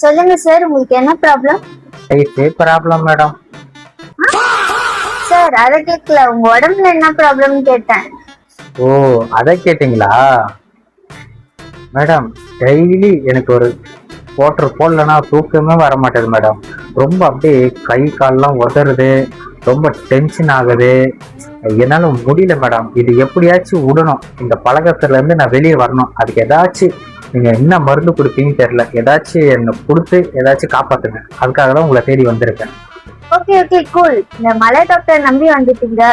சொல்லுங்க சார், உங்களுக்கு என்ன ப்ராப்ளம்? Problem madam. சார் அதை கேட்கல, உங்க உடம்புல என்ன ப்ராப்ளம் கேட்டேன். ஓ, அதை கேட்டீங்களா மேடம்? டெய்லி எனக்கு ஒரு வாட்டர் போடலன்னா தூக்கமே வர மாட்டேது மேடம். ரொம்ப அப்படியே கை கால்லாம் உதறது, ரொம்ப டென்ஷன் ஆகுது. என்னால முடியல மேடம். இது எப்படியாச்சும் விடணும். இந்த பழக்கத்துல இருந்து நான் வெளியே வரணும். அதுக்கு ஏதாச்சும் நீங்க என்ன மருந்து கொடுப்பீங்கன்னு தெரியல. ஏதாச்சும் என்ன கொடுத்து ஏதாச்சும் காப்பாத்துங்க. அதுக்காக தான் உங்களை தேடி வந்திருக்கேன். Okay okay cool. இந்த மலை டாக்டர் நம்பி வந்துட்டீங்க.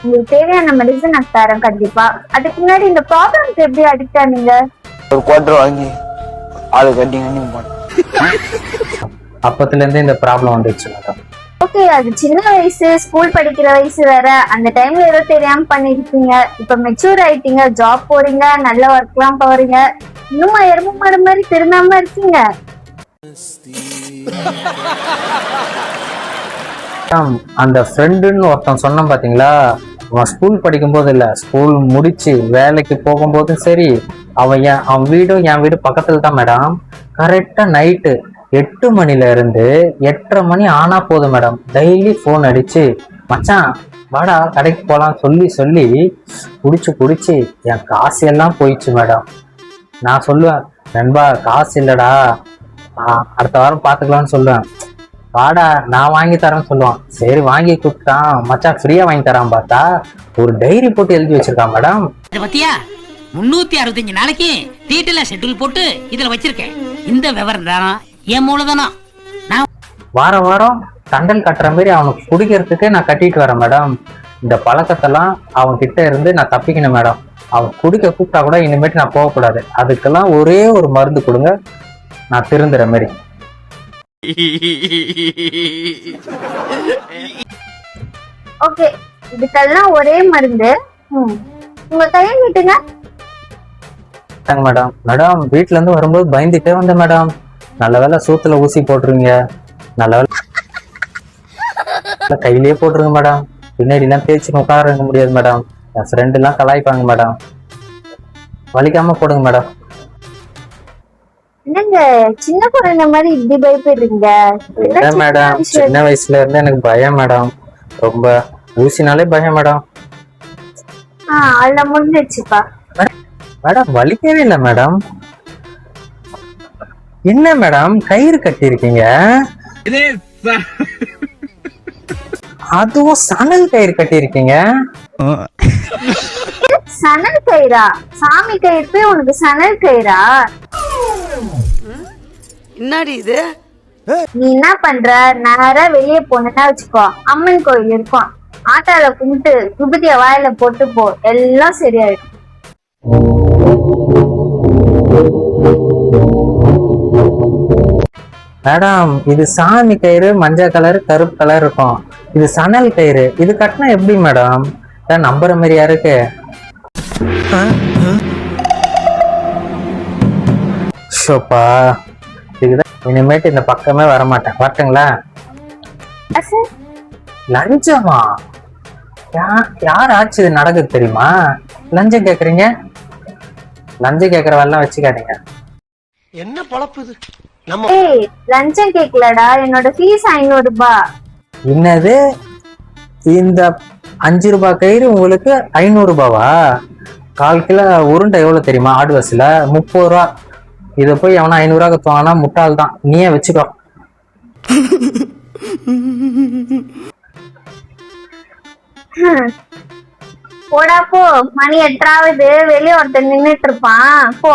உங்களுக்கு தேவையான மெடிசன் நான் தரேன் கண்டிப்பா. அதுக்கு முன்னாடி இந்த ப்ராப்ளம்க்கு எப்படி அடிக்ட் ஆனீங்க? ஒரு குவார்டர் வாங்கி ஆளு கட்டி அப்பத்துல இருந்து இந்த ப்ராப்ளம் வந்துச்சு மேடம். ஓகே, அது சின்ன வயசு, ஸ்கூல் படிக்கிற வயசு வேற. அந்த டைம்ல ஏதோ தெரியாம பண்ணிருக்கீங்க. இப்ப மெச்சூர் ஆயிட்டீங்க, ஜாப் போறீங்க, நல்ல ஒர்க் எல்லாம் போறீங்க. இன்னுமா எறும்பு மாடு மாதிரி திருந்தாம இருக்கீங்க? அந்த ஃப்ரெண்டுன்னு ஒருத்தன் சொன்னான் பாத்தீங்களா, அவன் ஸ்கூல் படிக்கும் போது இல்ல, ஸ்கூல் முடிச்சு வேலைக்கு போகும்போதும் சரி, அவன் வீடும் என் வீடு பக்கத்துல தான் மேடம். கரெக்டா நைட்டு 8 மணில இருந்து 8:30 மணி ஆனா போதும் மேடம், டெய்லி போன் அடிச்சு மச்சான் வாடா கடைக்கு போலாம் சொல்லி சொல்லி குடிச்சு என் காசு எல்லாம் போயிடுச்சு மேடம். நான் சொல்லுவேன், நண்பா காசு இல்லடா, அடுத்த வாரம் பாத்துக்கலாம்னு சொல்லுவேன். வாடா நான் வாங்கி தரேன்னு சொல்லுவான். சரி வாங்கி கொடுத்தான், மச்சான் ஃப்ரீயா வாங்கி தரான். பார்த்தா ஒரு டைரி போட்டு எழுதி வச்சிருக்கான் மேடம். பத்தியா 365 நாளைக்கு டீட்டெயிலா ஷெட்யூல் போட்டு இதுல வச்சிருக்கேன். இந்த விவரம் தானா என் மூலதானா? வாரம் வாரம் தண்டல் கட்டுற மாதிரி அவனுக்கு குடிக்கிறதுக்கு நான் கட்டிட்டு வரேன் மேடம். இந்த பழக்கத்தெல்லாம் அவன் கிட்ட இருந்து நான் தப்பிக்கணும் மேடம். அவன் குடிக்க கூப்பிட்டா கூட இனிமேட்டு நான் போகக்கூடாது. அதுக்கெல்லாம் ஒரே ஒரு மருந்து கொடுங்க, நான் திருந்துற மாதிரி. ஓகே, இதுக்கெல்லாம் ஒரே மருந்து. உங்க கையை நீட்டுங்க மேடம். மேடம் வீட்டுல இருந்து வரும்போது பயந்துட்டே வந்தேன் மேடம். நல்ல வேலை சூத்துல ஊசி போட்டுருங்க. நல்ல வேலை கையிலேயே போட்டுருங்க மேடம். பின்னாடி எல்லாம் தேய்ச்சி உட்கார முடியாது மேடம். என் ஃப்ரெண்டு எல்லாம் கலாய்ப்பாங்க மேடம். வலிக்காம போடுங்க மேடம். என்னங்க சின்ன குழந்தை மாதிரி இப்படி பயப்படுறீங்க? மேடம் சின்ன வயசுல இருந்து எனக்கு பயம் மேடம். ரொம்ப ஊசினாலே பயம் மேடம். அதுல முடிஞ்சிச்சுப்பா மேடம். வலிக்கவே இல்லை மேடம். என்ன மேடம் கயிறு கட்டி இருக்கீங்க? அதுவும் சணல் கயிறு கட்டி இருக்கீங்க. சணல் கயிறா? சாமி கயிறு உனக்கு சணல் கயிறா? என்னடி இது? நீ என்ன பண்ற? நேரா வெளியே போனா வச்சுக்கோ, அம்மன் கோயில் இருக்கும், ஆட்டால கும்பிட்டு விபூதிய வாயில போட்டு போ, எல்லாம் சரியாயிடும். மேடம் இது சாமி கயிறு மஞ்சள் கலர் கருப்பு கலர் இருக்கும். இது சணல் கயிறு. இது கட்டினா எப்படி மேடம்? நம்புற மாதிரியா இருக்கு? ஷோப்பா, இதுதான் இனிமேட்டு இந்த பக்கமே வரமாட்டேன். வரட்டுங்களா? லஞ்சமா? யார் ஆச்சு இது நடக்குது தெரியுமா? லஞ்சம் கேக்குறீங்க? லஞ்சம் கேக்குற வேலை வச்சுக்காதீங்க. என்ன பொழப்பு இது? ஏய், லஞ்சம் கேக்கலடா, என்னோட ஃபீஸ் 500 ரூபாய். என்னது? இந்த 5 ரூபாய் கயிறு உங்களுக்கு 500 ரூபாவா? 1/4 கிலோ உருண்டை எவ்வளவு தெரியுமா? ஆடு வசூல 30 ரூபா. இதை போய் எவனா 500 ரூபா கத்துவானா? முட்டாள் தான். நீயே வச்சுக்கோ. போடா போ, மணி 8 ஆகுது, வெளியே ஒருத்தர் நின்னுட்டு இருப்பான், போ.